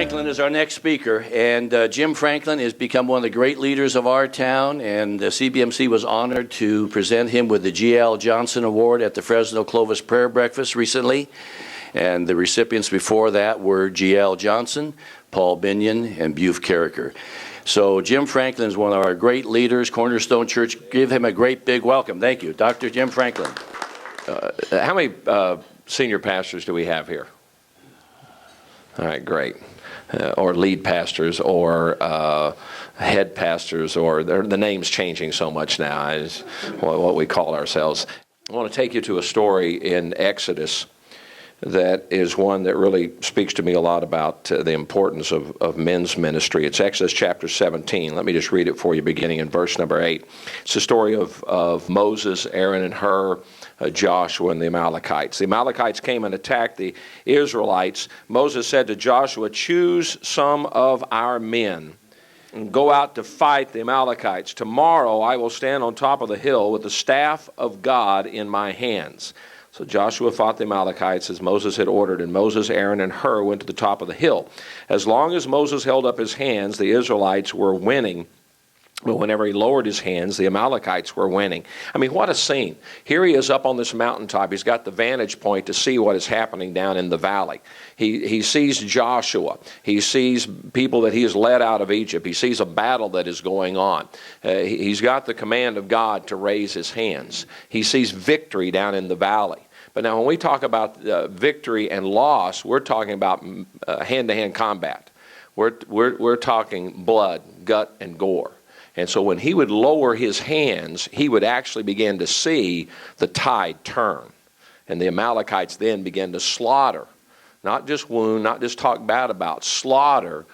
Franklin is our next speaker, and Jim Franklin has become one of the great leaders of our town, and CBMC was honored to present him with the G.L. Johnson Award at the Fresno Clovis Prayer Breakfast recently, and the recipients before that were G.L. Johnson, Paul Binion, and Buford Carricker. So Jim Franklin is one of our great leaders, Cornerstone Church. Give him a great big welcome. Thank you, Dr. Jim Franklin. How many senior pastors do we have here? All right, great. Or lead pastors, or head pastors, or the name's changing so much now, is what we call ourselves. I want to take you to a story in Exodus that is one that really speaks to me a lot about the importance of men's ministry. It's Exodus chapter 17. Let me just read it for you, beginning in verse number 8. It's the story of Moses, Aaron, and Hur, Joshua, and the Amalekites. The Amalekites came and attacked the Israelites. Moses said to Joshua, "Choose some of our men and go out to fight the Amalekites. Tomorrow I will stand on top of the hill with the staff of God in my hands." So Joshua fought the Amalekites as Moses had ordered, and Moses, Aaron, and Hur went to the top of the hill. As long as Moses held up his hands, the Israelites were winning. But whenever he lowered his hands, the Amalekites were winning. I mean, what a scene. Here he is up on this mountaintop. He's got the vantage point to see what is happening down in the valley. He sees Joshua. He sees people that he has led out of Egypt. He sees a battle that is going on. He's got the command of God to raise his hands. He sees victory down in the valley. But now when we talk about victory and loss, we're talking about hand-to-hand combat. We're talking blood, gut, and gore. And so when he would lower his hands, he would actually begin to see the tide turn. And the Amalekites then began to slaughter, not just wound, not just talk bad about, slaughter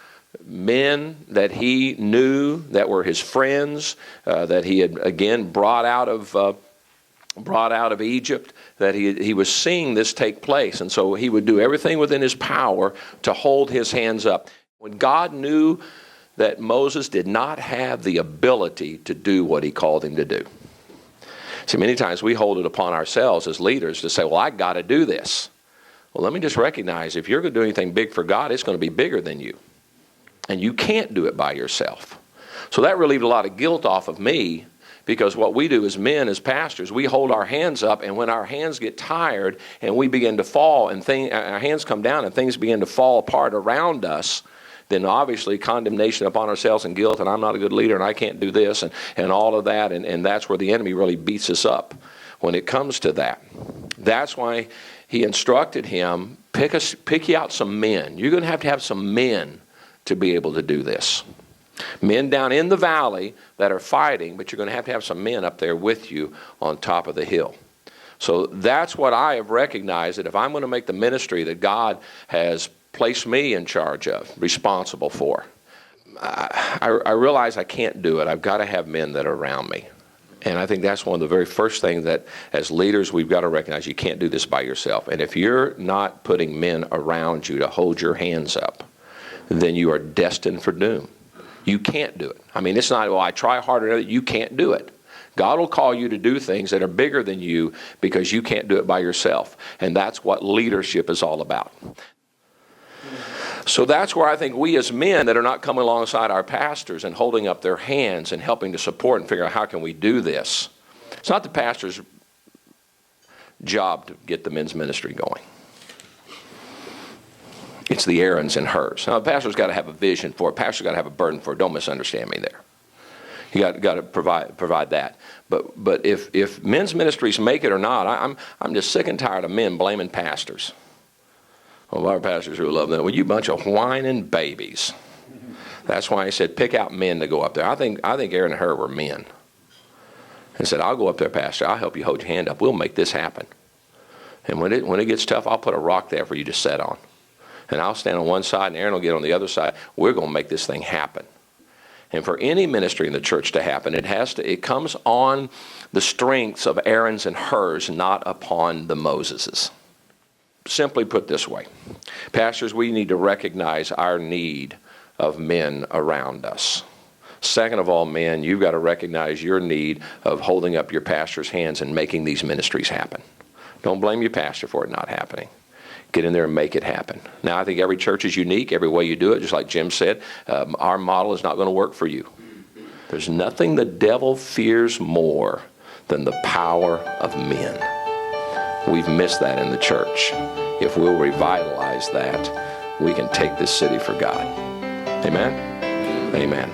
men that he knew that were his friends, that he had again brought out of Egypt, that he was seeing this take place. And so he would do everything within his power to hold his hands up. When God knew that Moses did not have the ability to do what he called him to do. See, many times we hold it upon ourselves as leaders to say, well, I got to do this. Well, let me just recognize, if you're going to do anything big for God, it's going to be bigger than you. And you can't do it by yourself. So that relieved a lot of guilt off of me, because what we do as men, as pastors, we hold our hands up, and when our hands get tired and we begin to fall, and our hands come down and things begin to fall apart around us, then obviously condemnation upon ourselves and guilt, and I'm not a good leader and I can't do this, and all of that, and that's where the enemy really beats us up when it comes to that. That's why he instructed him, pick you out some men. You're going to have some men to be able to do this. Men down in the valley that are fighting, but you're going to have some men up there with you on top of the hill. So that's what I have recognized, that if I'm going to make the ministry that God has placed me in charge of, responsible for, I realize I can't do it. I've got to have men that are around me. And I think that's one of the very first things that as leaders we've got to recognize. You can't do this by yourself. And if you're not putting men around you to hold your hands up, then you are destined for doom. You can't do it. I mean, it's not, well, I try harder. You can't do it. God will call you to do things that are bigger than you because you can't do it by yourself. And that's what leadership is all about. So that's where I think we as men that are not coming alongside our pastors and holding up their hands and helping to support and figure out how can we do this. It's not the pastor's job to get the men's ministry going. It's the Aaron's and hers. Now, the pastor's got to have a vision for it. Pastor's got to have a burden for it. Don't misunderstand me there. You got to provide that. But if men's ministries make it or not, I'm just sick and tired of men blaming pastors. Well, our pastors who love them, well, you bunch of whining babies. That's why he said, pick out men to go up there. I think Aaron and Hur were men. He said, I'll go up there, Pastor. I'll help you hold your hand up. We'll make this happen. And when it gets tough, I'll put a rock there for you to sit on. And I'll stand on one side, and Aaron will get on the other side. We're going to make this thing happen. And for any ministry in the church to happen, it comes on the strengths of Aaron's and Hurs, not upon the Moseses. Simply put this way, pastors, we need to recognize our need of men around us. Second of all, men, you've got to recognize your need of holding up your pastor's hands and making these ministries happen. Don't blame your pastor for it not happening. Get in there and make it happen. Now, I think every church is unique, every way you do it, just like Jim said. Our model is not going to work for you. There's nothing the devil fears more than the power of men. We've missed that in the church. If we'll revitalize that, we can take this city for God. Amen? Amen.